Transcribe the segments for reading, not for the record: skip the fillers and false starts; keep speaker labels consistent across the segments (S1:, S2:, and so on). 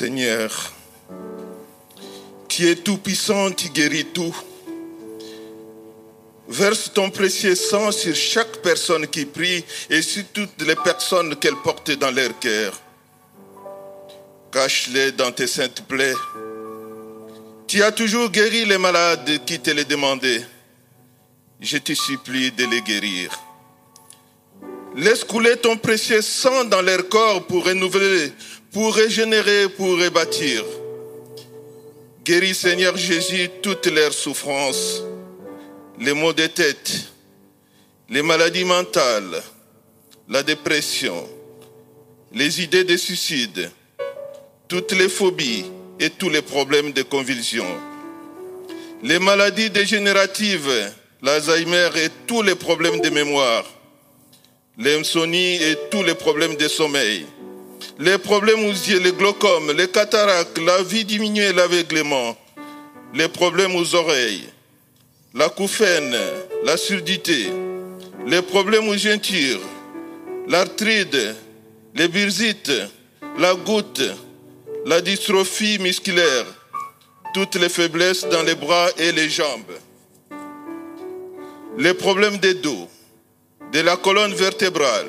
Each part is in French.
S1: Seigneur, qui es tout-puissant, qui guéris tout. Verse ton précieux sang sur chaque personne qui prie et sur toutes les personnes qu'elle porte dans leur cœur. Cache-les dans tes saintes plaies. Tu as toujours guéri les malades qui te les demandaient. Je te supplie de les guérir. Laisse couler ton précieux sang dans leur corps pour renouveler, pour régénérer, pour rebâtir. Guéris, Seigneur Jésus, toutes leurs souffrances, les maux de tête, les maladies mentales, la dépression, les idées de suicide, toutes les phobies et tous les problèmes de convulsion, les maladies dégénératives, l'Alzheimer et tous les problèmes de mémoire, l'insomnie et tous les problèmes de sommeil, les problèmes aux yeux, le glaucome, les cataractes, la vue diminuée, l'aveuglement, les problèmes aux oreilles, l'acouphène, la surdité, les problèmes aux jointures, l'arthrite, les bursites, la goutte, la dystrophie musculaire, toutes les faiblesses dans les bras et les jambes, les problèmes des dos, de la colonne vertébrale.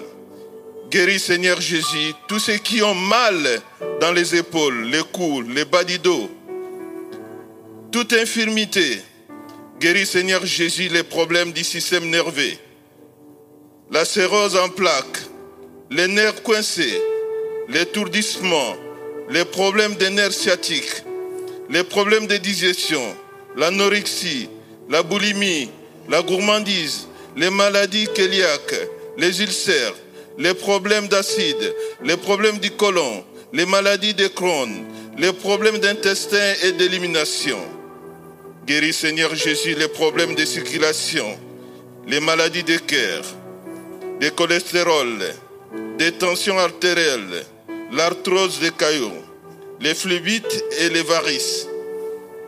S1: Guéris, Seigneur Jésus, tous ceux qui ont mal dans les épaules, les coudes, les bas du dos, toute infirmité. Guéris, Seigneur Jésus, les problèmes du système nerveux, la sclérose en plaques, les nerfs coincés, l'étourdissement, les problèmes des nerfs sciatiques, les problèmes de digestion, l'anorexie, la boulimie, la gourmandise, les maladies cœliaques, les ulcères, les problèmes d'acide, les problèmes du côlon, les maladies de Crohn, les problèmes d'intestin et d'élimination. Guéris, Seigneur Jésus, les problèmes de circulation, les maladies de cœur, des cholestérol, des tensions artérielles, l'arthrose des caillots, les phlébites et les varices.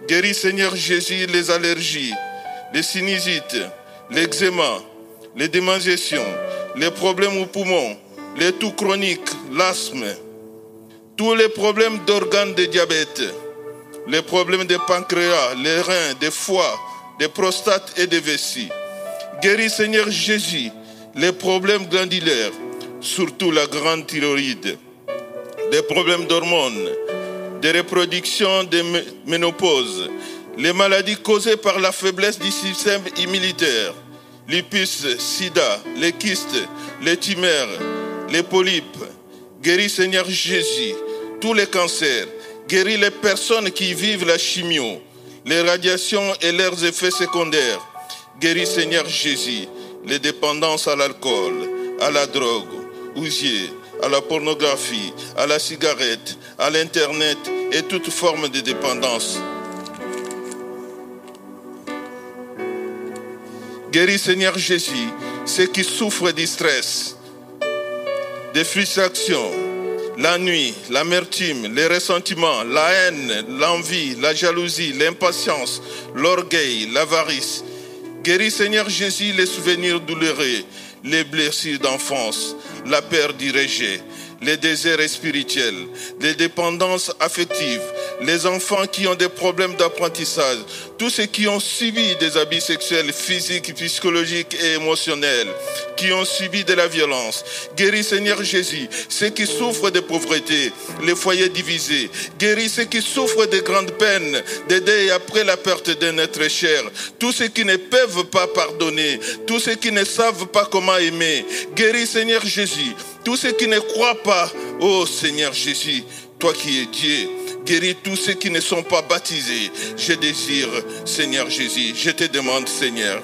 S1: Guéris, Seigneur Jésus, les allergies, les sinusites, l'eczéma, les démangeations, les problèmes aux poumons, les toux chroniques, l'asthme, tous les problèmes d'organes de diabète, les problèmes de pancréas, les reins, des foies, des prostates et des vessies. Guéris, Seigneur Jésus, les problèmes glandulaires, surtout la grande thyroïde, des problèmes d'hormones, de reproduction, de ménopause, les maladies causées par la faiblesse du système immunitaire, lupus, sida, les kystes, les tumeurs, les polypes. Guéris, Seigneur Jésus, tous les cancers. Guéris les personnes qui vivent la chimio, les radiations et leurs effets secondaires. Guéris, Seigneur Jésus, les dépendances à l'alcool, à la drogue, aux yeux, à la pornographie, à la cigarette, à l'internet et toute forme de dépendance. Guéris, Seigneur Jésus, ceux qui souffrent du stress, des frustrations, la nuit, l'amertume, les ressentiments, la haine, l'envie, la jalousie, l'impatience, l'orgueil, l'avarice. Guéris, Seigneur Jésus, les souvenirs douloureux, les blessures d'enfance, la peur du rejet, les désirs spirituels, les dépendances affectives, les enfants qui ont des problèmes d'apprentissage, tous ceux qui ont subi des abus sexuels, physiques, psychologiques et émotionnels, qui ont subi de la violence. Guéris, Seigneur Jésus, ceux qui souffrent de pauvreté, les foyers divisés. Guéris ceux qui souffrent de grandes peines, de deuil après la perte d'un être cher. Tous ceux qui ne peuvent pas pardonner, tous ceux qui ne savent pas comment aimer. Guéris, Seigneur Jésus, tous ceux qui ne croient pas. Oh Seigneur Jésus, toi qui es Dieu, guéris tous ceux qui ne sont pas baptisés. Je désire, Seigneur Jésus, je te demande, Seigneur,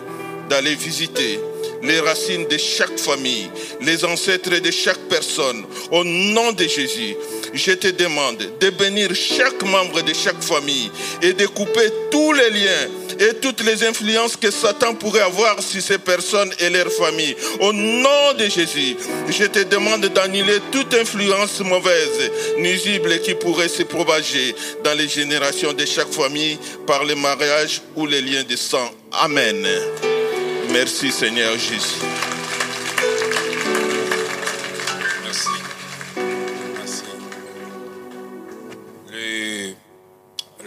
S1: d'aller visiter les racines de chaque famille, les ancêtres de chaque personne. Au nom de Jésus, je te demande de bénir chaque membre de chaque famille et de couper tous les liens et toutes les influences que Satan pourrait avoir sur ces personnes et leurs familles. Au nom de Jésus, je te demande d'annuler toute influence mauvaise, nuisible qui pourrait se propager dans les générations de chaque famille par le mariage ou les liens de sang. Amen. Merci Seigneur Jésus.
S2: Merci. Merci.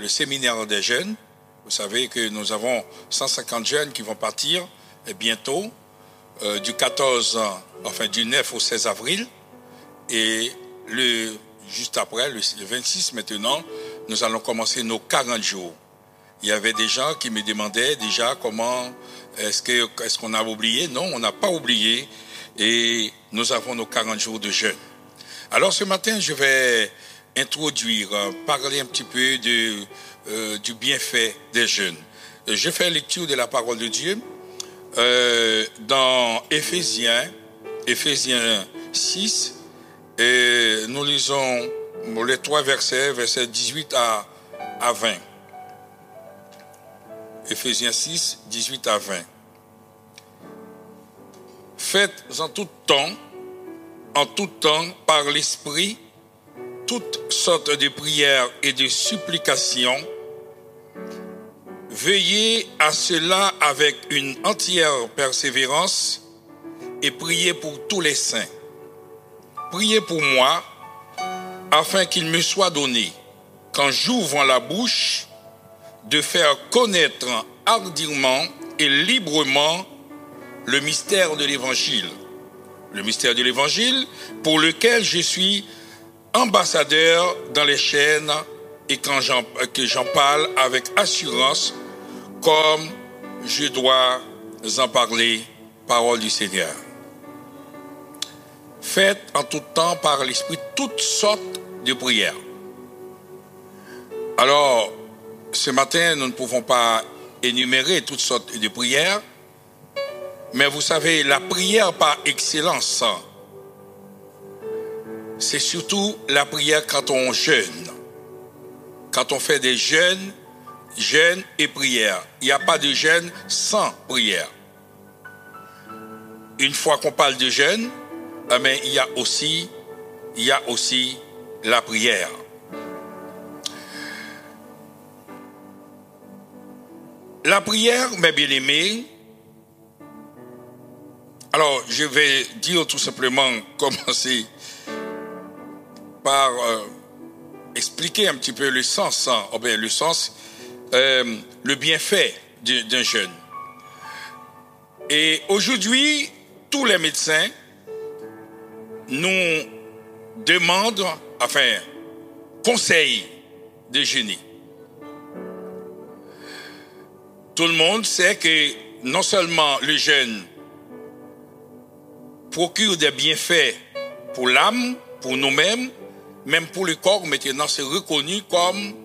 S2: le séminaire des jeunes. Vous savez que nous avons 150 jeunes qui vont partir bientôt, du 9 au 16 avril. Et juste après, le 26 maintenant, nous allons commencer nos 40 jours. Il y avait des gens qui me demandaient déjà comment, est-ce qu'on a oublié? Non, on n'a pas oublié. Et nous avons nos 40 jours de jeûne. Alors ce matin, je vais introduire, parler un petit peu du bienfait des jeûnes. Je fais lecture de la parole de Dieu dans Éphésiens 6, et nous lisons les 3 versets 18 à 20. Éphésiens 6, 18 à 20. Faites en tout temps, par l'Esprit, toutes sortes de prières et de supplications. Veillez à cela avec une entière persévérance et priez pour tous les saints. Priez pour moi, afin qu'il me soit donné, quand j'ouvre la bouche, de faire connaître hardiment et librement le mystère de l'Évangile. Le mystère de l'Évangile pour lequel je suis ambassadeur dans les chaînes et que j'en parle avec assurance comme je dois en parler, parole du Seigneur. Faites en tout temps par l'Esprit toutes sortes de prières. Alors, ce matin, nous ne pouvons pas énumérer toutes sortes de prières, mais vous savez, la prière par excellence, c'est surtout la prière quand on jeûne. Quand on fait des jeûnes et prières. Il n'y a pas de jeûne sans prière. Une fois qu'on parle de jeûne, mais il y a aussi la prière. La prière, mes bien-aimés, alors je vais dire tout simplement, commencer par expliquer un petit peu le sens, le bienfait d'un jeûne. Et aujourd'hui, tous les médecins nous demandent, conseillent de jeûner. Tout le monde sait que non seulement le jeûne procure des bienfaits pour l'âme, pour nous-mêmes, même pour le corps, maintenant c'est reconnu comme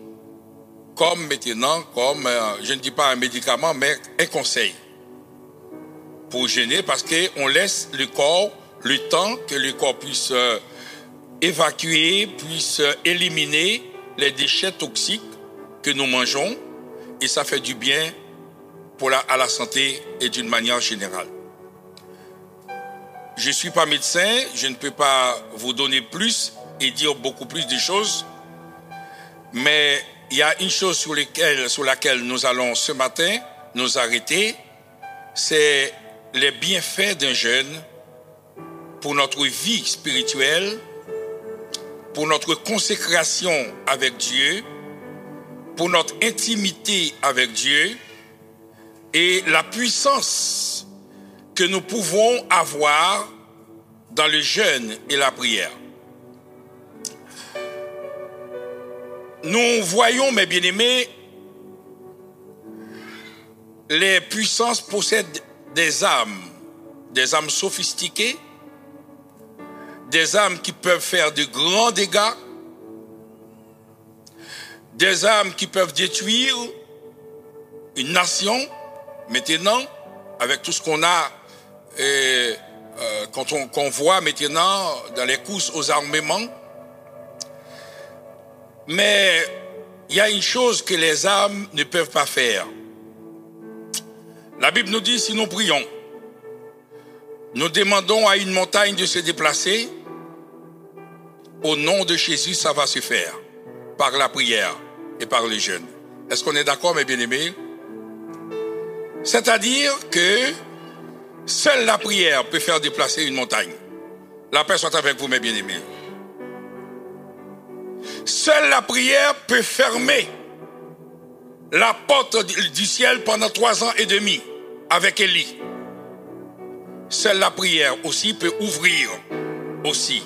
S2: je ne dis pas un médicament, mais un conseil pour jeûner, parce qu'on laisse le corps le temps que le corps puisse évacuer, puisse éliminer les déchets toxiques que nous mangeons, et ça fait du bien à la santé et d'une manière générale. Je ne suis pas médecin, je ne peux pas vous donner plus et dire beaucoup plus de choses, mais il y a une chose sur laquelle nous allons ce matin nous arrêter, c'est les bienfaits d'un jeûne pour notre vie spirituelle, pour notre consécration avec Dieu, pour notre intimité avec Dieu, et la puissance que nous pouvons avoir dans le jeûne et la prière. Nous voyons, mes bien-aimés, les puissances possèdent des âmes sophistiquées, des âmes qui peuvent faire de grands dégâts, des âmes qui peuvent détruire une nation. Maintenant, avec tout ce qu'on a, qu'on voit maintenant dans les courses aux armements, mais il y a une chose que les âmes ne peuvent pas faire. La Bible nous dit, si nous prions, nous demandons à une montagne de se déplacer, au nom de Jésus, ça va se faire, par la prière et par le jeûne. Est-ce qu'on est d'accord, mes bien-aimés? C'est-à-dire que seule la prière peut faire déplacer une montagne. La paix soit avec vous, mes bien-aimés. Seule la prière peut fermer la porte du ciel pendant 3 ans et demi avec Élie. Seule la prière aussi peut ouvrir aussi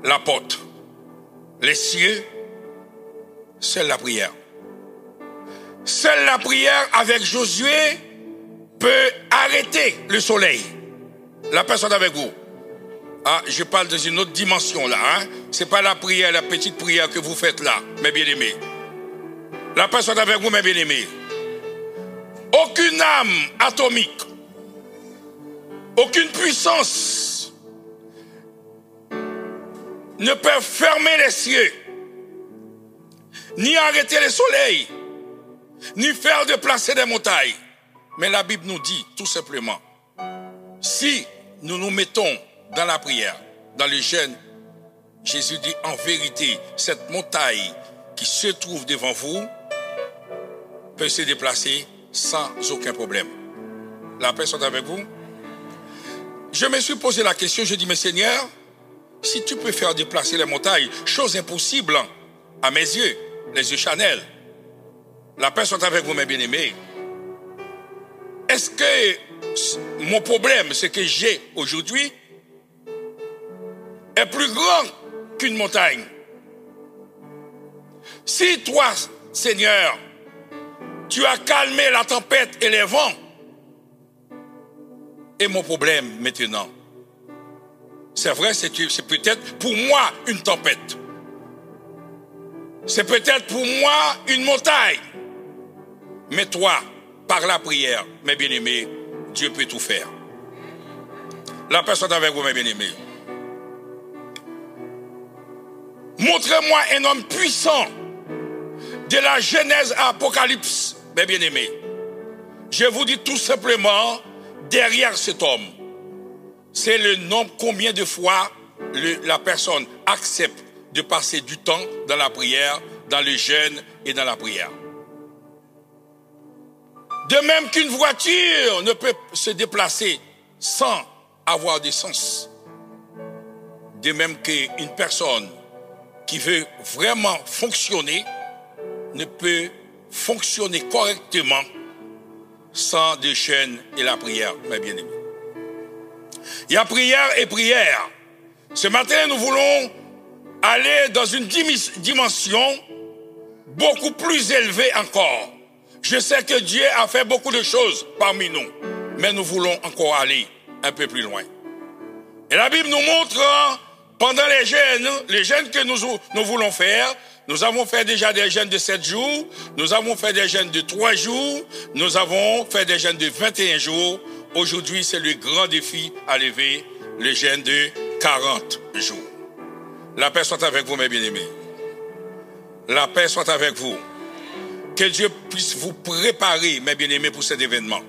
S2: la porte. Les cieux, seule la prière. Seule la prière avec Josué peut arrêter le soleil. La personne avec vous. Ah, je parle dans une autre dimension là. Hein? Ce n'est pas la prière, la petite prière que vous faites là, mes bien-aimés. La personne avec vous, mes bien-aimés. Aucune âme atomique, aucune puissance ne peut fermer les cieux, ni arrêter le soleil, ni faire déplacer des montagnes. Mais la Bible nous dit tout simplement, si nous nous mettons dans la prière, dans le jeûne, Jésus dit en vérité, cette montagne qui se trouve devant vous peut se déplacer sans aucun problème. La paix soit avec vous. Je me suis posé la question, je dis, mais Seigneur, si tu peux faire déplacer les montagnes, chose impossible à mes yeux, les yeux Chanel. La paix soit avec vous, mes bien-aimés. Est-ce que mon problème, ce que j'ai aujourd'hui, est plus grand qu'une montagne? Si toi, Seigneur, tu as calmé la tempête et les vents, et mon problème maintenant, c'est vrai, c'est peut-être pour moi une tempête. C'est peut-être pour moi une montagne. Mais toi, par la prière, mes bien-aimés, Dieu peut tout faire. La personne avec vous, mes bien-aimés. Montrez-moi un homme puissant de la Genèse à Apocalypse, mes bien-aimés. Je vous dis tout simplement, derrière cet homme, c'est le nombre, combien de fois la personne accepte de passer du temps dans la prière, dans le jeûne et dans la prière. De même qu'une voiture ne peut se déplacer sans avoir d'essence. De même qu'une personne qui veut vraiment fonctionner ne peut fonctionner correctement sans le jeûne et la prière, mes bien-aimés. Il y a prière et prière. Ce matin, nous voulons aller dans une dimension beaucoup plus élevée encore. Je sais que Dieu a fait beaucoup de choses parmi nous, mais nous voulons encore aller un peu plus loin. Et la Bible nous montre, pendant les jeûnes que nous voulons faire, nous avons fait déjà des jeûnes de 7 jours, nous avons fait des jeûnes de 3 jours, nous avons fait des jeûnes de 21 jours. Aujourd'hui, c'est le grand défi à lever, le jeûne de 40 jours. La paix soit avec vous, mes bien-aimés. La paix soit avec vous. Que Dieu puisse vous préparer, mes bien-aimés, pour cet événement.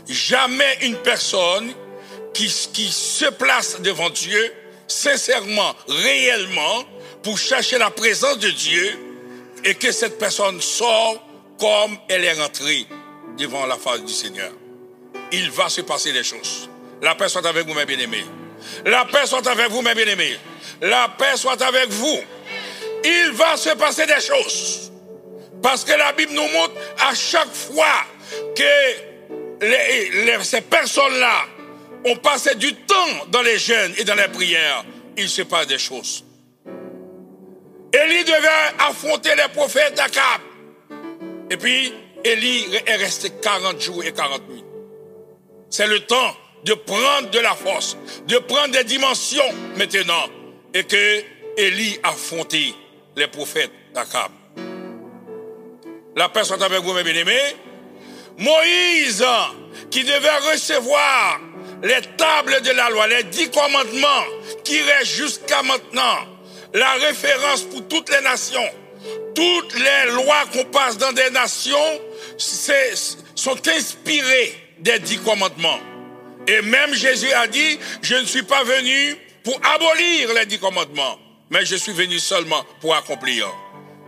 S2: Jamais une personne qui se place devant Dieu, sincèrement, réellement, pour chercher la présence de Dieu, et que cette personne sort comme elle est rentrée devant la face du Seigneur. Il va se passer des choses. La paix soit avec vous, mes bien-aimés. La paix soit avec vous, mes bien-aimés. La paix soit avec vous. Il va se passer des choses. Parce que la Bible nous montre à chaque fois que ces personnes-là ont passé du temps dans les jeûnes et dans les prières, il se passe des choses. Élie devait affronter les prophètes d'Akab. Et puis, Élie est resté 40 jours et 40 nuits. C'est le temps de prendre de la force, de prendre des dimensions maintenant. Et que Élie a affronté les prophètes d'Akab. La paix soit avec vous, mes bien-aimés. Moïse, qui devait recevoir les tables de la loi, les 10 commandements, qui restent jusqu'à maintenant, la référence pour toutes les nations. Toutes les lois qu'on passe dans des nations sont inspirées des 10 commandements. Et même Jésus a dit, je ne suis pas venu pour abolir les 10 commandements, mais je suis venu seulement pour accomplir.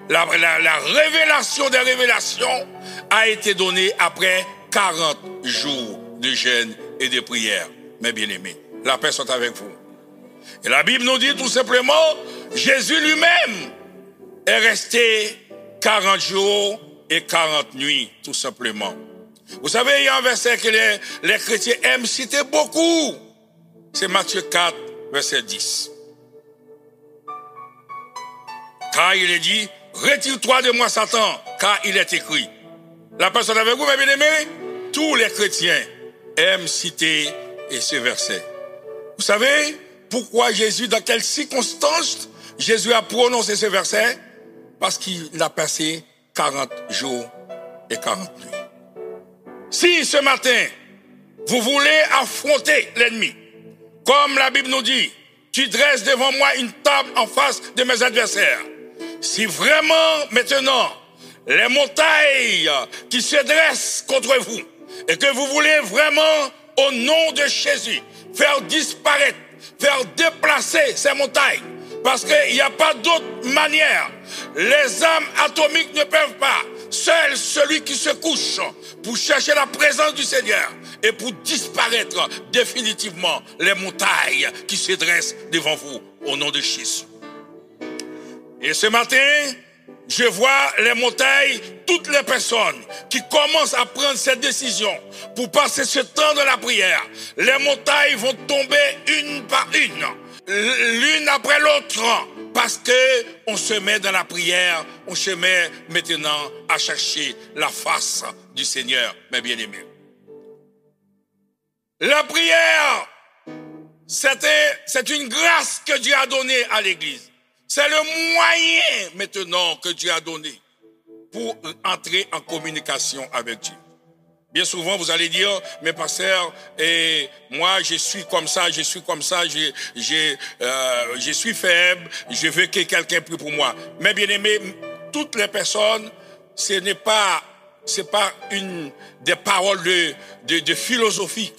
S2: La révélation des révélations a été donnée après 40 jours de jeûne et de prière. Mes bien-aimés, la paix soit avec vous. Et la Bible nous dit tout simplement, Jésus lui-même est resté 40 jours et 40 nuits, tout simplement. Vous savez, il y a un verset que les chrétiens aiment citer beaucoup. C'est Matthieu 4, verset 10. Car il est dit, retire-toi de moi, Satan, car il est écrit. La personne avec vous, mes bien-aimés, tous les chrétiens aiment citer ce verset. Vous savez pourquoi Jésus, dans quelles circonstances Jésus a prononcé ce verset? Parce qu'il a passé 40 jours et 40 nuits. Si ce matin, vous voulez affronter l'ennemi, comme la Bible nous dit, tu dresses devant moi une table en face de mes adversaires. Si vraiment maintenant, les montagnes qui se dressent contre vous, et que vous voulez vraiment, au nom de Jésus, faire disparaître, faire déplacer ces montagnes, parce qu'il n'y a pas d'autre manière. Les âmes atomiques ne peuvent pas. Seul celui qui se couche pour chercher la présence du Seigneur et pour disparaître définitivement les montagnes qui se dressent devant vous au nom de Jésus. Et ce matin, je vois les montagnes, toutes les personnes qui commencent à prendre cette décision pour passer ce temps de la prière. Les montagnes vont tomber une par une, l'une après l'autre, parce que on se met dans la prière, on se met maintenant à chercher la face du Seigneur, mes bien-aimés. La prière, c'est une grâce que Dieu a donnée à l'Église. C'est le moyen maintenant que Dieu a donné pour entrer en communication avec Dieu. Bien souvent, vous allez dire, mais pasteur, moi, je suis comme ça, je suis faible, je veux que quelqu'un prie pour moi. Mais bien aimé, toutes les personnes, c'est pas des paroles de philosophie.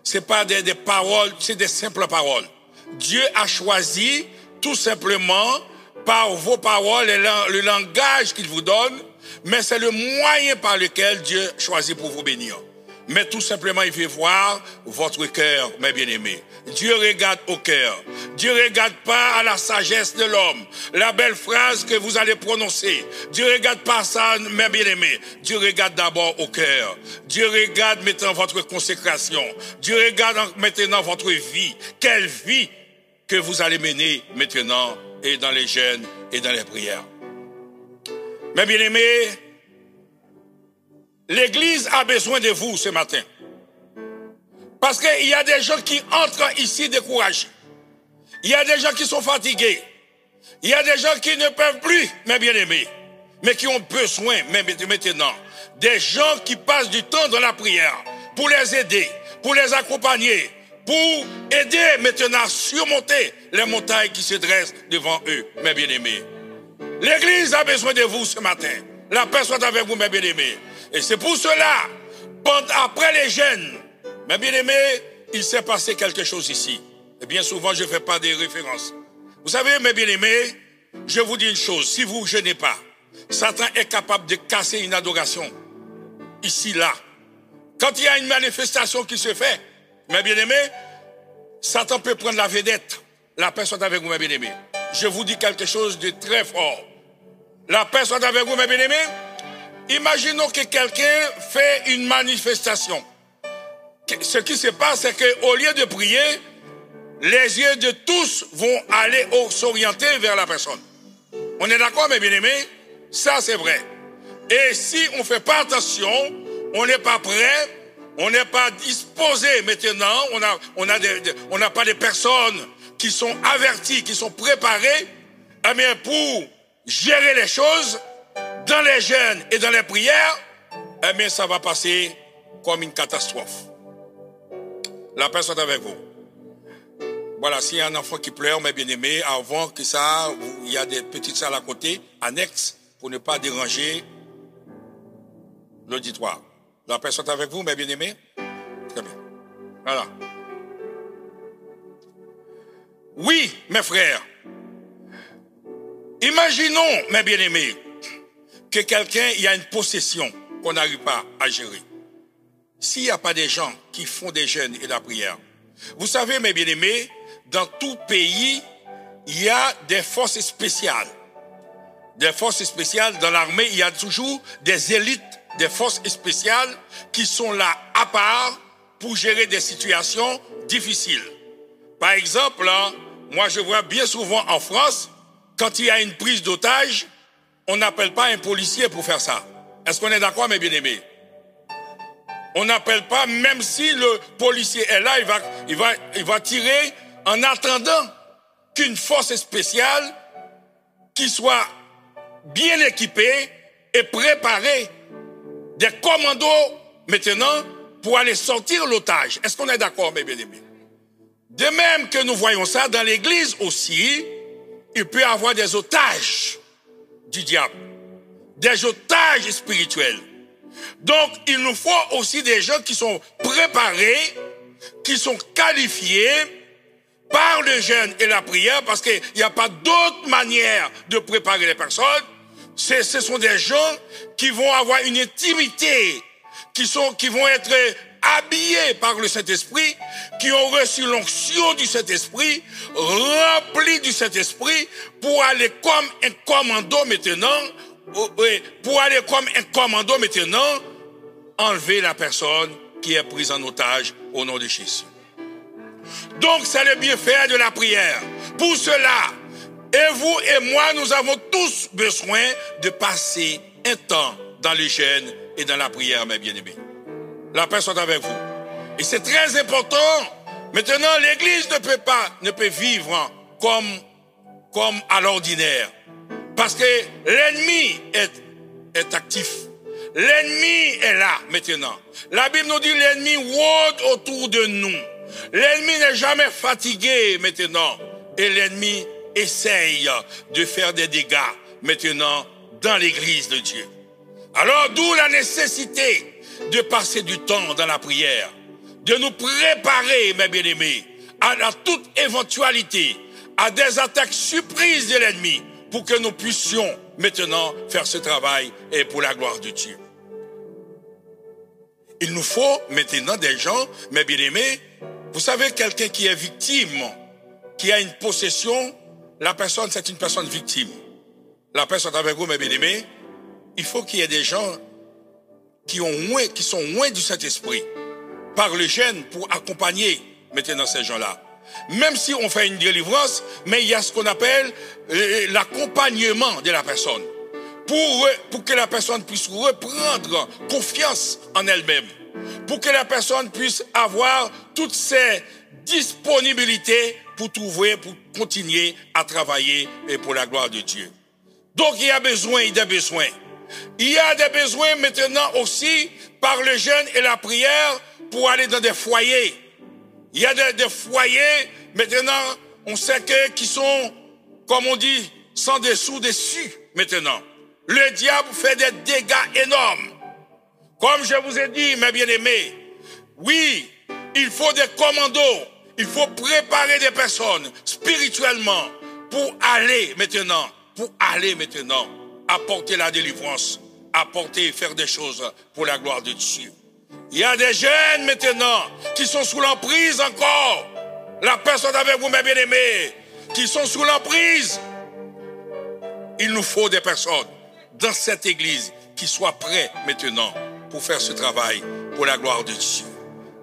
S2: C'est pas des paroles, c'est des simples paroles. Dieu a choisi tout simplement par vos paroles et le langage qu'il vous donne, mais c'est le moyen par lequel Dieu choisit pour vous bénir. Mais tout simplement, il veut voir votre cœur, mes bien-aimés. Dieu regarde au cœur. Dieu ne regarde pas à la sagesse de l'homme, la belle phrase que vous allez prononcer. Dieu ne regarde pas ça, mes bien-aimés. Dieu regarde d'abord au cœur. Dieu regarde maintenant votre consécration. Dieu regarde maintenant votre vie. Quelle vie que vous allez mener maintenant et dans les jeûnes et dans les prières. Mes bien-aimés, l'Église a besoin de vous ce matin. Parce qu'il y a des gens qui entrent ici découragés. Il y a des gens qui sont fatigués. Il y a des gens qui ne peuvent plus, mes bien-aimés, mais qui ont besoin, même maintenant, des gens qui passent du temps dans la prière pour les aider, pour les accompagner, pour aider maintenant à surmonter les montagnes qui se dressent devant eux, mes bien-aimés. L'Église a besoin de vous ce matin. La paix soit avec vous, mes bien-aimés. Et c'est pour cela, après les jeûnes, mes bien-aimés, il s'est passé quelque chose ici. Et bien souvent, je ne fais pas des références. Vous savez, mes bien-aimés, je vous dis une chose, si vous ne jeûnez pas, Satan est capable de casser une adoration. Ici, là. Quand il y a une manifestation qui se fait, mes bien-aimés, Satan peut prendre la vedette. La paix soit avec vous, mes bien-aimés. Je vous dis quelque chose de très fort. La paix soit avec vous, mes bien-aimés. Imaginons que quelqu'un fait une manifestation. Ce qui se passe, c'est qu'au lieu de prier, les yeux de tous vont aller s'orienter vers la personne. On est d'accord, mes bien-aimés? Ça, c'est vrai. Et si on ne fait pas attention, on n'est pas prêt, on n'est pas disposé maintenant, on n'a pas de personnes qui sont averties, qui sont préparées, mais pour gérer les choses dans les jeûnes et dans les prières, mais ça va passer comme une catastrophe. La paix soit avec vous. Voilà, s'il y a un enfant qui pleure, mes bien-aimés, avant que ça, il y a des petites salles à côté, annexes, pour ne pas déranger l'auditoire. La paix soit avec vous, mes bien-aimés. Très bien. Voilà. Oui, mes frères. Imaginons, mes bien-aimés, que quelqu'un, il y a une possession qu'on n'arrive pas à gérer. S'il n'y a pas des gens qui font des jeûnes et la prière, vous savez, mes bien-aimés, dans tout pays, il y a des forces spéciales. des forces spéciales, dans l'armée, il y a toujours des élites des forces spéciales qui sont là à part pour gérer des situations difficiles. Par exemple, là, moi je vois bien souvent en France, quand il y a une prise d'otage, on n'appelle pas un policier pour faire ça. Est-ce qu'on est d'accord, mes bien-aimés? On n'appelle pas, même si le policier est là, il va tirer en attendant qu'une force spéciale qui soit bien équipée et préparée, des commandos maintenant pour aller sortir l'otage. Est-ce qu'on est d'accord, mes bien-aimés? De même que nous voyons ça dans l'église aussi, il peut y avoir des otages du diable, des otages spirituels. Donc, il nous faut aussi des gens qui sont préparés, qui sont qualifiés par le jeûne et la prière, parce qu'il n'y a pas d'autre manière de préparer les personnes. Ce sont des gens qui vont avoir une intimité, qui vont être habillés par le Saint-Esprit, qui ont reçu l'onction du Saint-Esprit, remplis du Saint-Esprit, pour aller comme un commando maintenant, enlever la personne qui est prise en otage au nom de Jésus. Donc, c'est le bienfait de la prière. Pour cela, et vous et moi, nous avons tous besoin de passer un temps dans le jeûne et dans la prière, mes bien-aimés. La paix soit avec vous. Et c'est très important. Maintenant, l'Église ne peut vivre comme à l'ordinaire. Parce que l'ennemi est actif. L'ennemi est là maintenant. La Bible nous dit l'ennemi rôde autour de nous. L'ennemi n'est jamais fatigué maintenant. Et l'ennemi essaye de faire des dégâts maintenant dans l'église de Dieu. Alors d'où la nécessité de passer du temps dans la prière, de nous préparer, mes bien-aimés, à toute éventualité, à des attaques surprises de l'ennemi, pour que nous puissions maintenant faire ce travail et pour la gloire de Dieu. Il nous faut maintenant des gens, mes bien-aimés, vous savez, quelqu'un qui est victime, qui a une possession, la personne, c'est une personne victime. La personne avec vous, mes bien-aimés, il faut qu'il y ait des gens qui sont loin du Saint-Esprit, par le jeûne, pour accompagner maintenant ces gens-là. Même si on fait une délivrance, mais il y a ce qu'on appelle l'accompagnement de la personne, pour que la personne puisse reprendre confiance en elle-même, pour que la personne puisse avoir toutes ses disponibilités pour continuer à travailler et pour la gloire de Dieu. Donc il y a besoin. Il y a des besoins maintenant aussi par le jeûne et la prière pour aller dans des foyers. Il y a des foyers, maintenant, on sait qui sont, comme on dit, sans dessous dessus maintenant. Le diable fait des dégâts énormes. Comme je vous ai dit, mes bien-aimés, oui, il faut des commandos, il faut préparer des personnes spirituellement pour aller maintenant apporter la délivrance, apporter et faire des choses pour la gloire de Dieu. Il y a des jeunes maintenant qui sont sous l'emprise encore. La personne avec vous, mes bien-aimés, qui sont sous l'emprise. Il nous faut des personnes dans cette église qui soient prêts maintenant pour faire ce travail pour la gloire de Dieu.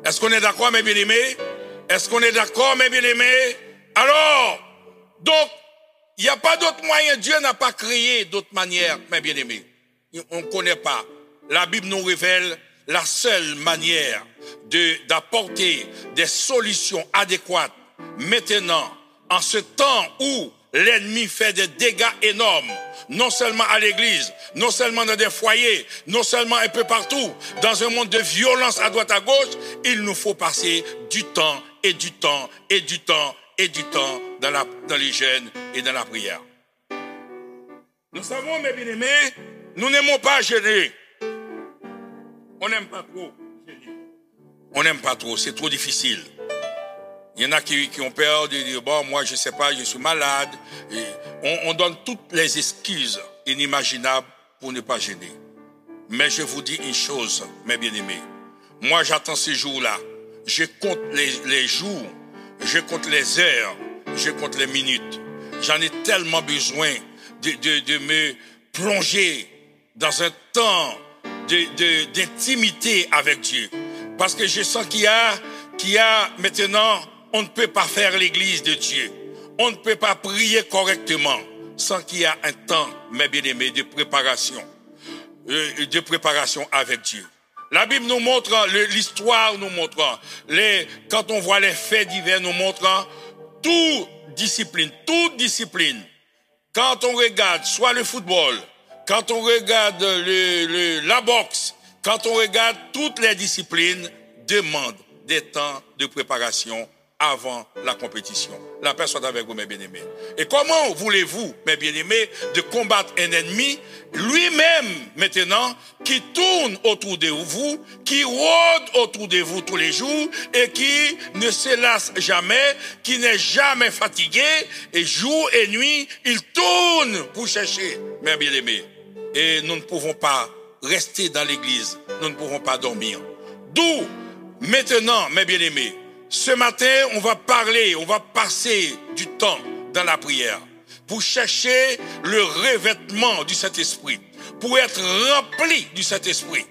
S2: Est-ce qu'on est d'accord, mes bien-aimés? Est-ce qu'on est d'accord, mes bien-aimés? Alors, donc, il n'y a pas d'autre moyen. Dieu n'a pas créé d'autre manière, mes bien-aimés. On ne connaît pas. La Bible nous révèle la seule manière d'apporter des solutions adéquates maintenant, en ce temps où l'ennemi fait des dégâts énormes, non seulement à l'église, non seulement dans des foyers, non seulement un peu partout, dans un monde de violence à droite à gauche, il nous faut passer du temps et du temps et du temps et du temps dans les jeûnes et dans la prière. Nous savons, mes bien-aimés, nous n'aimons pas jeûner. On n'aime pas trop jeûner. On n'aime pas trop, c'est trop difficile. Il y en a qui ont peur de dire, bon, moi je ne sais pas, je suis malade. Et on donne toutes les excuses inimaginables pour ne pas jeûner. Mais je vous dis une chose, mes bien-aimés. Moi j'attends ces jours-là. Je compte les jours, je compte les heures, je compte les minutes. J'en ai tellement besoin de me plonger dans un temps d'intimité avec Dieu. Parce que je sens qu'il y a maintenant, on ne peut pas faire l'église de Dieu. On ne peut pas prier correctement sans qu'il y ait un temps, mes bien-aimés, de préparation avec Dieu. La Bible nous montre, l'histoire nous montre, quand on voit les faits divers nous montrant toute discipline. Quand on regarde soit le football, quand on regarde la boxe, quand on regarde toutes les disciplines, demandent des temps de préparation avant la compétition. La paix soit avec vous, mes bien-aimés. Et comment voulez-vous, mes bien-aimés, de combattre un ennemi, lui-même, maintenant, qui tourne autour de vous, qui rôde autour de vous tous les jours, et qui ne se lasse jamais, qui n'est jamais fatigué, et jour et nuit, il tourne pour chercher, mes bien-aimés. Et nous ne pouvons pas rester dans l'église, nous ne pouvons pas dormir. D'où, maintenant, mes bien-aimés, ce matin, on va passer du temps dans la prière pour chercher le revêtement du Saint-Esprit, pour être rempli du Saint-Esprit.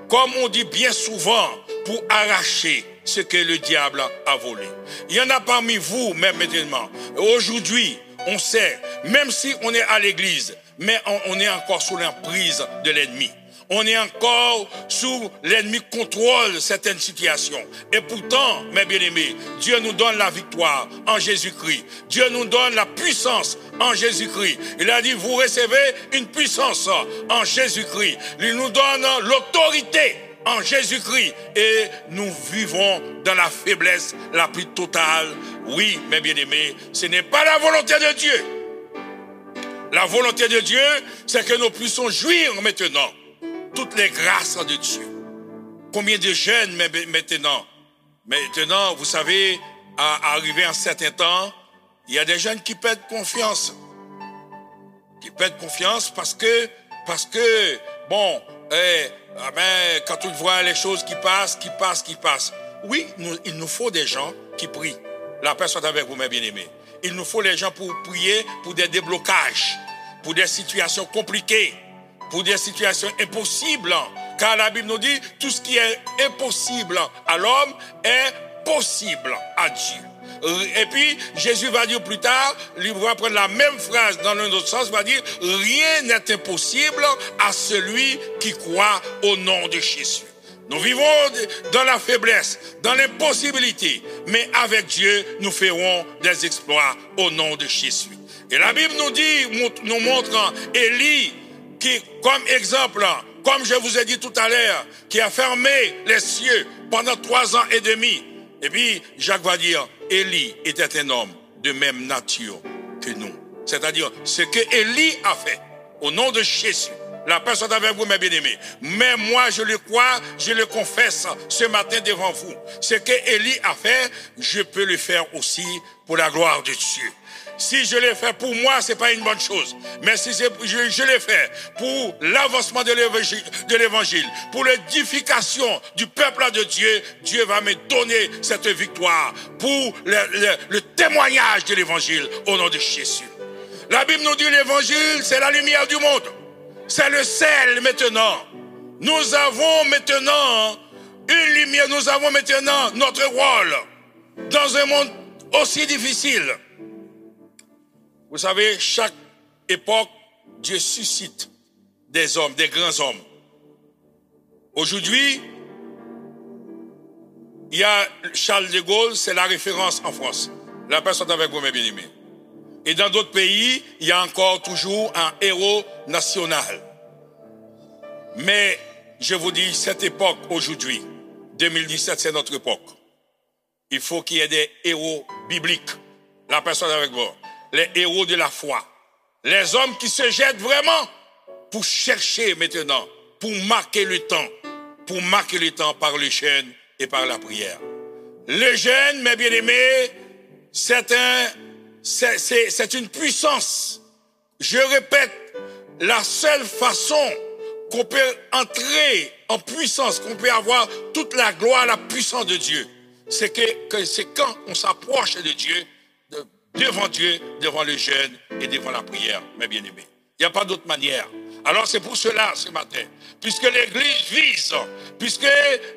S2: Comme on dit bien souvent, pour arracher ce que le diable a volé. Il y en a parmi vous, même maintenant. Aujourd'hui, on sait, même si on est à l'église, mais on est encore sous l'emprise de l'ennemi. On est encore sous l'ennemi contrôle certaines situations. Et pourtant, mes bien-aimés, Dieu nous donne la victoire en Jésus-Christ. Dieu nous donne la puissance en Jésus-Christ. Il a dit, vous recevez une puissance en Jésus-Christ. Il nous donne l'autorité en Jésus-Christ. Et nous vivons dans la faiblesse la plus totale. Oui, mes bien-aimés, ce n'est pas la volonté de Dieu. La volonté de Dieu, c'est que nous puissions jouir maintenant toutes les grâces de Dieu. Combien de jeunes maintenant, vous savez, arrivé à un certain temps, il y a des jeunes qui perdent confiance. Qui perdent confiance parce que bon, quand on voit les choses qui passent. Oui, il nous faut des gens qui prient. La paix soit avec vous, mes bien-aimés. Il nous faut des gens pour prier pour des déblocages, pour des situations compliquées, pour des situations impossibles, car la Bible nous dit tout ce qui est impossible à l'homme est possible à Dieu. Et puis Jésus va dire plus tard, il va prendre la même phrase dans un autre sens, va dire rien n'est impossible à celui qui croit au nom de Jésus. Nous vivons dans la faiblesse, dans l'impossibilité, mais avec Dieu, nous ferons des exploits au nom de Jésus. Et la Bible nous montre Élie, qui, comme exemple, comme je vous ai dit tout à l'heure, qui a fermé les cieux pendant 3 ans et demi. Et puis, Jacques va dire, Élie était un homme de même nature que nous. C'est-à-dire, ce que Élie a fait, au nom de Jésus, la paix soit avec vous, mes bien-aimés. Mais moi, je le crois, je le confesse ce matin devant vous. Ce que Élie a fait, je peux le faire aussi pour la gloire de Dieu. Si je l'ai fait pour moi, ce n'est pas une bonne chose. Mais si je l'ai fait pour l'avancement de l'évangile, pour l'édification du peuple de Dieu, Dieu va me donner cette victoire pour le témoignage de l'évangile au nom de Jésus. La Bible nous dit l'évangile, c'est la lumière du monde. C'est le sel maintenant. Nous avons maintenant une lumière, nous avons maintenant notre rôle dans un monde aussi difficile. Vous savez, chaque époque, Dieu suscite des hommes, des grands hommes. Aujourd'hui, il y a Charles de Gaulle, c'est la référence en France. La paix soit avec vous, mes bien-aimés. Et dans d'autres pays, il y a encore toujours un héros national. Mais je vous dis, cette époque aujourd'hui, 2017, c'est notre époque. Il faut qu'il y ait des héros bibliques. La paix soit avec vous. Les héros de la foi. Les hommes qui se jettent vraiment pour chercher maintenant, pour marquer le temps par le jeûne et par la prière. Le jeûne, mes bien-aimés, c'est une puissance. Je répète, la seule façon qu'on peut entrer en puissance, qu'on peut avoir toute la gloire, la puissance de Dieu, c'est quand on s'approche de Dieu, devant Dieu, devant le jeûne et devant la prière, mes bien-aimés. Il n'y a pas d'autre manière. Alors c'est pour cela ce matin, puisque l'Église vise, puisque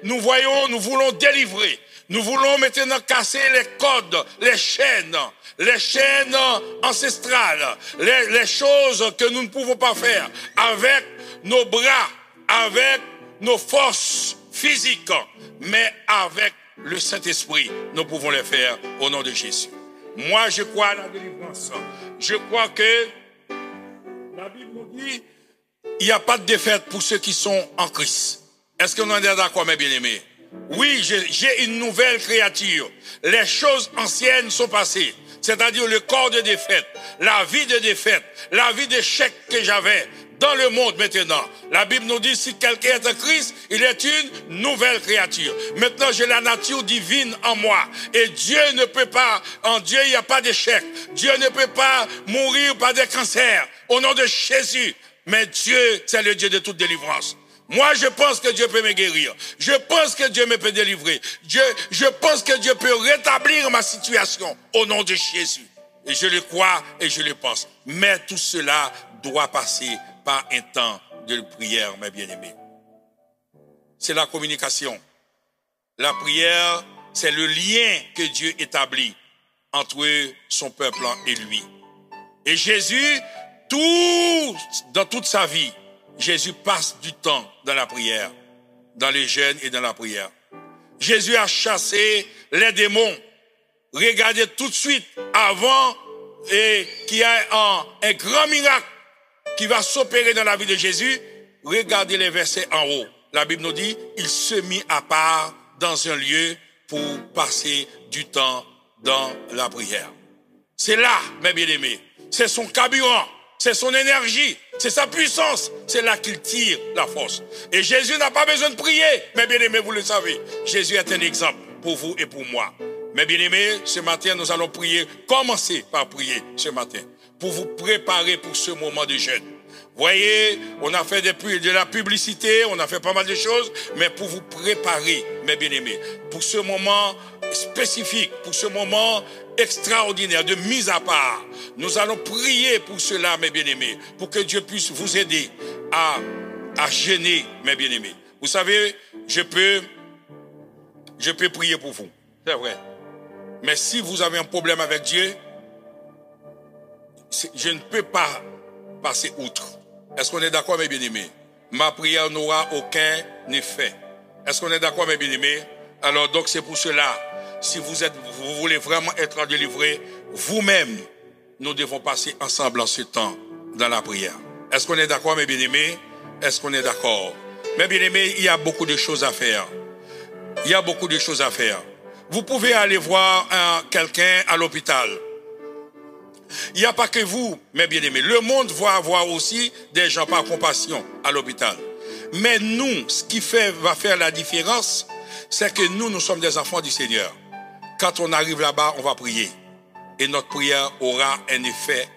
S2: nous voulons délivrer, nous voulons maintenant casser les codes, les chaînes ancestrales, les choses que nous ne pouvons pas faire avec nos bras, avec nos forces physiques, mais avec le Saint-Esprit, nous pouvons les faire au nom de Jésus. Moi, je crois à la délivrance. Je crois que la Bible nous dit il n'y a pas de défaite pour ceux qui sont en Christ. Est-ce que nous en est d'accord, mes bien-aimés? Oui, j'ai une nouvelle créature. Les choses anciennes sont passées. C'est-à-dire le corps de défaite, la vie de défaite, la vie d'échec que j'avais dans le monde maintenant. La Bible nous dit si quelqu'un est en Christ, il est une nouvelle créature. Maintenant, j'ai la nature divine en moi. Et Dieu ne peut pas, en Dieu, il n'y a pas d'échec. Dieu ne peut pas mourir par des cancers. Au nom de Jésus. Mais Dieu, c'est le Dieu de toute délivrance. Moi, je pense que Dieu peut me guérir. Je pense que Dieu me peut délivrer. Je pense que Dieu peut rétablir ma situation au nom de Jésus. Et je le crois et je le pense. Mais tout cela doit passer par un temps de prière, mes bien-aimés. C'est la communication. La prière, c'est le lien que Dieu établit entre son peuple et lui. Et Jésus, dans toute sa vie, Jésus passe du temps dans la prière, dans les jeûnes et dans la prière. Jésus a chassé les démons. Regardez tout de suite, avant qu'il y ait un grand miracle qui va s'opérer dans la vie de Jésus, regardez les versets en haut. La Bible nous dit, il se mit à part dans un lieu pour passer du temps dans la prière. C'est là, mes bien-aimés, c'est son carburant. C'est son énergie, c'est sa puissance, c'est là qu'il tire la force. Et Jésus n'a pas besoin de prier, mes bien-aimés, vous le savez. Jésus est un exemple pour vous et pour moi. Mes bien-aimés, ce matin, nous allons prier, commencer par prier ce matin, pour vous préparer pour ce moment de jeûne. Voyez, on a fait de la publicité, on a fait pas mal de choses, mais pour vous préparer, mes bien-aimés, pour ce moment spécifique, pour ce moment extraordinaire de mise à part, nous allons prier pour cela, mes bien-aimés, pour que Dieu puisse vous aider à jeûner, mes bien-aimés. Vous savez, je peux prier pour vous, c'est vrai. Mais si vous avez un problème avec Dieu, je ne peux pas passer outre. Est-ce qu'on est d'accord, mes bien-aimés? Ma prière n'aura aucun effet. Est-ce qu'on est d'accord, mes bien-aimés? Alors, donc, c'est pour cela, si vous voulez vraiment être délivré, vous-même, nous devons passer ensemble en ce temps dans la prière. Est-ce qu'on est d'accord, mes bien-aimés? Est-ce qu'on est d'accord? Mes bien-aimés, il y a beaucoup de choses à faire. Il y a beaucoup de choses à faire. Vous pouvez aller voir quelqu'un à l'hôpital. Il n'y a pas que vous, mes bien-aimés. Le monde va avoir aussi des gens par compassion à l'hôpital. Mais nous, ce qui va faire la différence, c'est que nous sommes des enfants du Seigneur. Quand on arrive là-bas, on va prier. Et notre prière aura un effet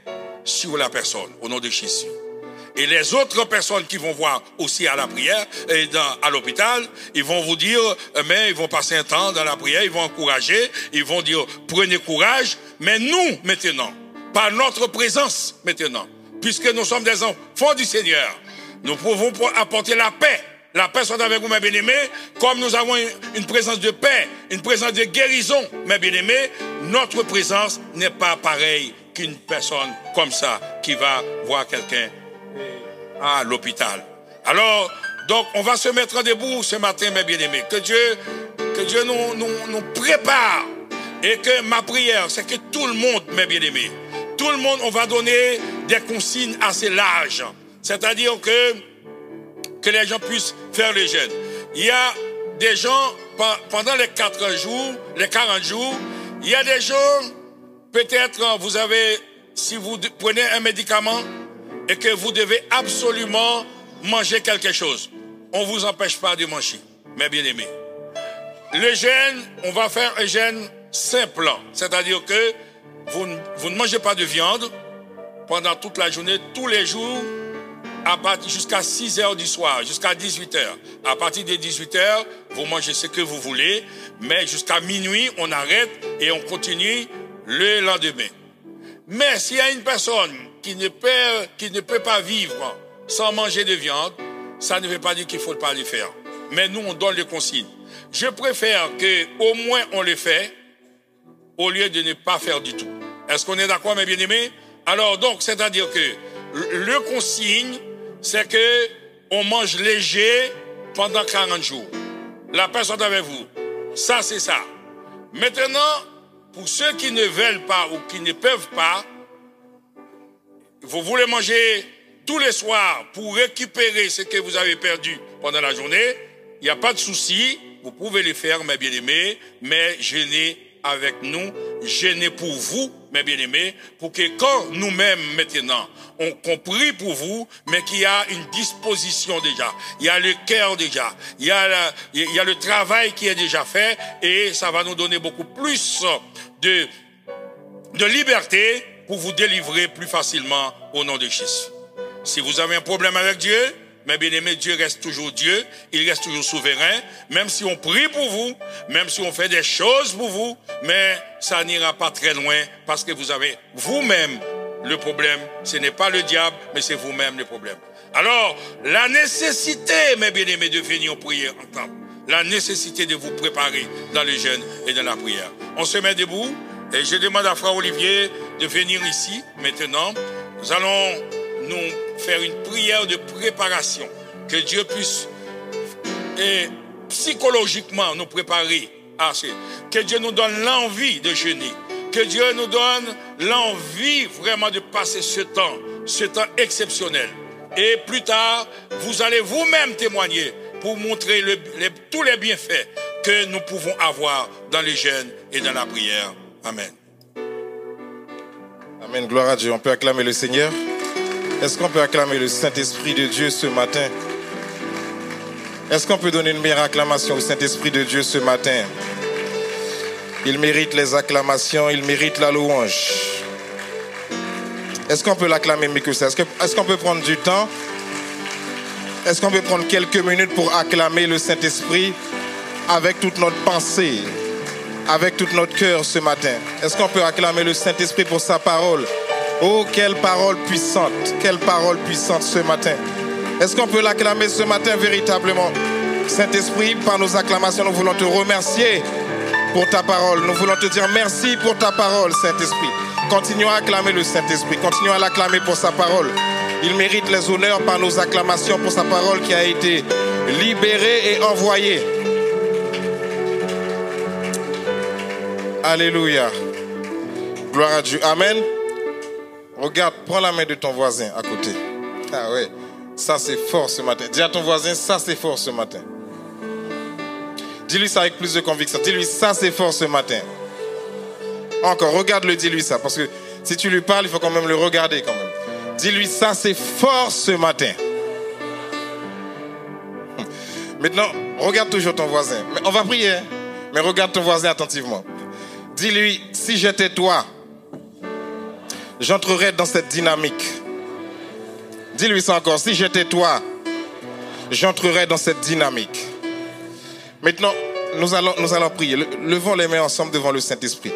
S2: sur la personne, au nom de Jésus. Et les autres personnes qui vont voir aussi à la prière, à l'hôpital, ils vont vous dire, mais ils vont passer un temps dans la prière, ils vont encourager, ils vont dire, prenez courage. Mais nous, maintenant, par notre présence maintenant, puisque nous sommes des enfants du Seigneur, nous pouvons apporter la paix. La paix soit avec vous, mes bien-aimés. Comme nous avons une présence de paix, une présence de guérison, mes bien-aimés, notre présence n'est pas pareille qu'une personne comme ça qui va voir quelqu'un à l'hôpital. Alors, donc, on va se mettre debout ce matin, mes bien-aimés. Que Dieu nous prépare. Et que ma prière, c'est que tout le monde, mes bien-aimés, tout le monde, on va donner des consignes assez larges. C'est-à-dire que les gens puissent faire le jeûne. Il y a des gens, pendant les 40 jours, il y a des gens, peut-être si vous prenez un médicament et que vous devez absolument manger quelque chose, on ne vous empêche pas de manger, mes bien-aimés. Le jeûne, on va faire un jeûne simple, c'est-à-dire que vous ne mangez pas de viande pendant toute la journée, tous les jours, jusqu'à 6 heures du soir, jusqu'à 18 heures. À partir de 18 heures, vous mangez ce que vous voulez, mais jusqu'à minuit, on arrête et on continue le lendemain. Mais s'il y a une personne qui ne peut pas vivre sans manger de viande, ça ne veut pas dire qu'il ne faut pas le faire. Mais nous, on donne les consignes. Je préfère qu'au moins on le fait, au lieu de ne pas faire du tout. Est-ce qu'on est d'accord, mes bien-aimés? Alors donc, c'est-à-dire que le consigne, c'est que on mange léger pendant 40 jours. La personne avec vous, ça c'est ça. Maintenant, pour ceux qui ne veulent pas ou qui ne peuvent pas, vous voulez manger tous les soirs pour récupérer ce que vous avez perdu pendant la journée, il n'y a pas de souci, vous pouvez le faire, mes bien-aimés, mais jeûnez avec nous, jeûnez pour vous, mes bien-aimés, pour que quand nous-mêmes maintenant, on compris pour vous, mais qu'il y a une disposition déjà, il y a le cœur déjà, il y a le travail qui est déjà fait, et ça va nous donner beaucoup plus de liberté pour vous délivrer plus facilement au nom de Jésus. Si vous avez un problème avec Dieu, mes bien-aimés, Dieu reste toujours Dieu, il reste toujours souverain, même si on prie pour vous, même si on fait des choses pour vous, mais ça n'ira pas très loin parce que vous avez vous-même le problème. Ce n'est pas le diable, mais c'est vous-même le problème. Alors, la nécessité, mes bien-aimés, de venir prier ensemble, la nécessité de vous préparer dans le jeûne et dans la prière. On se met debout et je demande à Frère Olivier de venir ici maintenant. Nous allons nous faire une prière de préparation, que Dieu puisse psychologiquement nous préparer à ce, que Dieu nous donne l'envie de jeûner, que Dieu nous donne l'envie vraiment de passer ce temps exceptionnel. Et plus tard, vous allez vous-même témoigner pour montrer tous les bienfaits que nous pouvons avoir dans les jeûnes et dans la prière. Amen.
S3: Amen, gloire à Dieu. On peut acclamer le Seigneur. Est-ce qu'on peut acclamer le Saint-Esprit de Dieu ce matin? Est-ce qu'on peut donner une meilleure acclamation au Saint-Esprit de Dieu ce matin? Il mérite les acclamations, il mérite la louange. Est-ce qu'on peut l'acclamer mieux que ça? Est-ce qu'on peut prendre du temps? Est-ce qu'on peut prendre quelques minutes pour acclamer le Saint-Esprit avec toute notre pensée, avec tout notre cœur ce matin? Est-ce qu'on peut acclamer le Saint-Esprit pour sa parole? Oh, quelle parole puissante ce matin. Est-ce qu'on peut l'acclamer ce matin véritablement? Saint-Esprit, par nos acclamations, nous voulons te remercier pour ta parole. Nous voulons te dire merci pour ta parole, Saint-Esprit. Continuons à acclamer le Saint-Esprit. Continuons à l'acclamer pour sa parole. Il mérite les honneurs par nos acclamations pour sa parole qui a été libérée et envoyée. Alléluia. Gloire à Dieu. Amen. Regarde, prends la main de ton voisin à côté. Ah ouais, ça c'est fort ce matin. Dis à ton voisin, ça c'est fort ce matin. Dis-lui ça avec plus de conviction. Dis-lui, ça c'est fort ce matin. Encore, regarde-le, dis-lui ça. Parce que si tu lui parles, il faut quand même le regarder quand même. Dis-lui, ça c'est fort ce matin. Maintenant, regarde toujours ton voisin. On va prier, hein? Mais regarde ton voisin attentivement. Dis-lui, si j'étais toi, j'entrerais dans cette dynamique. Dis-lui ça encore. Si j'étais toi, j'entrerais dans cette dynamique. Maintenant, nous allons prier. Levons les mains ensemble devant le Saint-Esprit.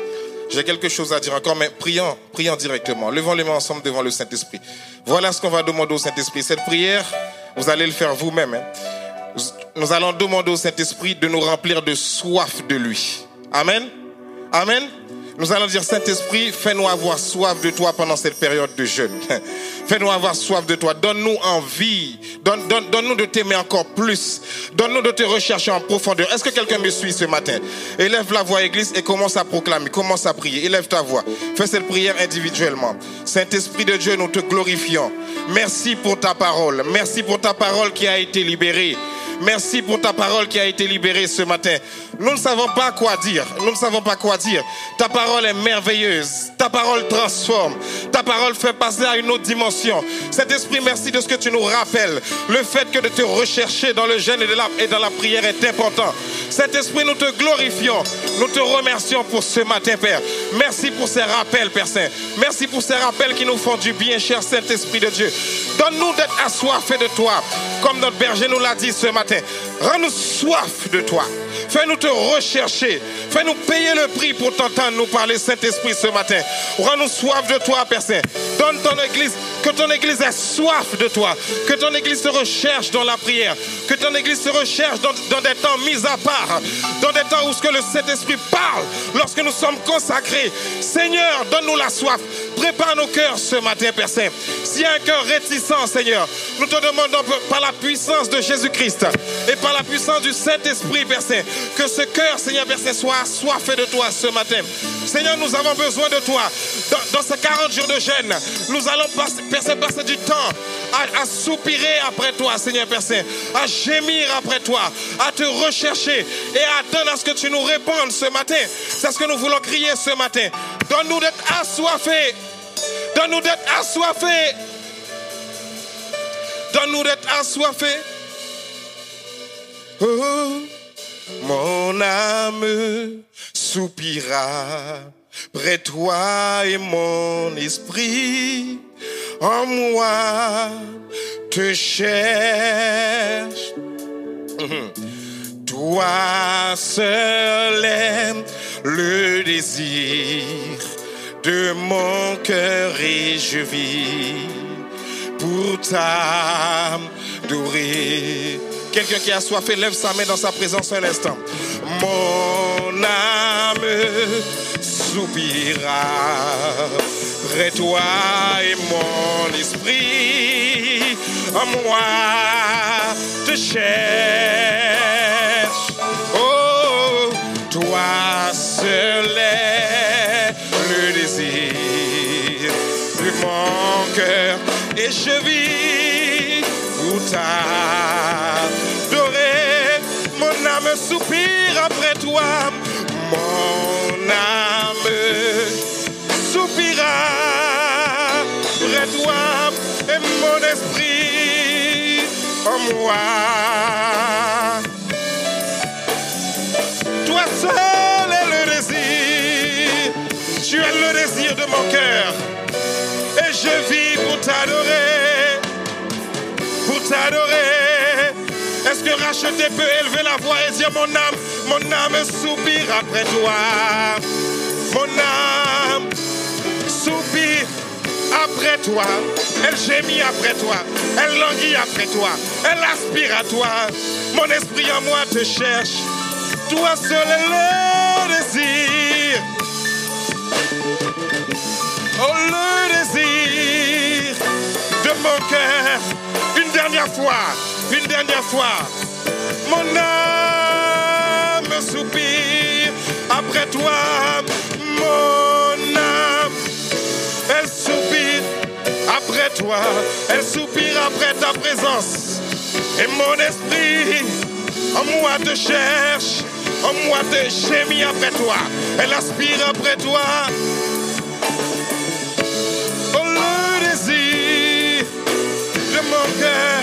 S3: J'ai quelque chose à dire encore, mais prions directement. Levons les mains ensemble devant le Saint-Esprit. Voilà ce qu'on va demander au Saint-Esprit. Cette prière, vous allez le faire vous-même. Hein. Nous allons demander au Saint-Esprit de nous remplir de soif de lui. Amen. Amen. Nous allons dire, Saint-Esprit, fais-nous avoir soif de toi pendant cette période de jeûne. Fais-nous avoir soif de toi. Donne-nous envie. Donne-nous de t'aimer encore plus. Donne-nous de te rechercher en profondeur. Est-ce que quelqu'un me suit ce matin? Élève la voix, Église, et commence à proclamer. Commence à prier. Élève ta voix. Fais cette prière individuellement. Saint-Esprit de Dieu, nous te glorifions. Merci pour ta parole. Merci pour ta parole qui a été libérée. Merci pour ta parole qui a été libérée ce matin. Nous ne savons pas quoi dire. Nous ne savons pas quoi dire. Ta parole est merveilleuse. Ta parole transforme. Ta parole fait passer à une autre dimension. Cet esprit, merci de ce que tu nous rappelles. Le fait que de te rechercher dans le jeûne et dans la prière est important. Cet esprit, nous te glorifions. Nous te remercions pour ce matin, Père. Merci pour ces rappels, Père Saint. Merci pour ces rappels qui nous font du bien, cher Saint-Esprit de Dieu. Donne-nous d'être assoiffés de toi. Comme notre berger nous l'a dit ce matin. Rends-nous soif de toi. Fais-nous te rechercher. Fais-nous payer le prix pour t'entendre nous parler, Saint-Esprit, ce matin. Rends-nous soif de toi, Père Saint. Donne ton Église, que ton Église ait soif de toi. Que ton Église te recherche dans la prière. Que ton Église te recherche dans des temps mis à part. Dans des temps où ce que le Saint-Esprit parle, lorsque nous sommes consacrés. Seigneur, donne-nous la soif. Prépare nos cœurs ce matin, Père Saint. S'il y a un cœur réticent, Seigneur, nous te demandons par la puissance de Jésus-Christ et par la puissance du Saint-Esprit, Père Saint, que ce cœur, Seigneur, Père Saint, soit assoiffé de toi ce matin. Seigneur, nous avons besoin de toi. Dans ces 40 jours de jeûne, nous allons passer du temps à soupirer après toi, Seigneur, Père Saint, à gémir après toi, à te rechercher et à attendre à ce que tu nous répondes ce matin. C'est ce que nous voulons crier ce matin. Donne-nous d'être assoiffés. Donne-nous d'être assoiffés. Donne-nous d'être assoiffés. Oh, mon âme soupira près toi et mon esprit en moi te cherche. Toi seul est le désir de mon cœur et je vis pour t'adorer. Quelqu'un qui a soifé, lève sa main dans sa présence un instant. Mon âme soupira près toi et mon esprit en moi te cherche. Oh, toi seul est le désir de mon cœur et je vis pour t'adorer. Mon âme soupire après toi. Mon âme soupira près toi et mon esprit en moi. Toi seul est le désir. Tu es le désir de mon cœur et je vis pour t'adorer. Pour t'adorer. Est-ce que racheter peut élever la voix et dire mon âme soupire après toi. Mon âme soupire après toi. Elle gémit après toi. Elle languit après toi. Elle aspire à toi. Mon esprit en moi te cherche. Toi seul est le désir. Oh, le désir de mon cœur. Une dernière fois. Une dernière fois. Mon âme soupire après toi. Mon âme, elle soupire après toi. Elle soupire après ta présence. Et mon esprit en moi te cherche. En moi te gémit après toi. Elle aspire après toi. Oh, le désir de mon cœur.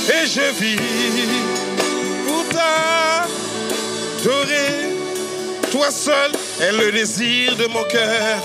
S3: Et je vis pour t'adorer. Toi seul est le désir de mon cœur.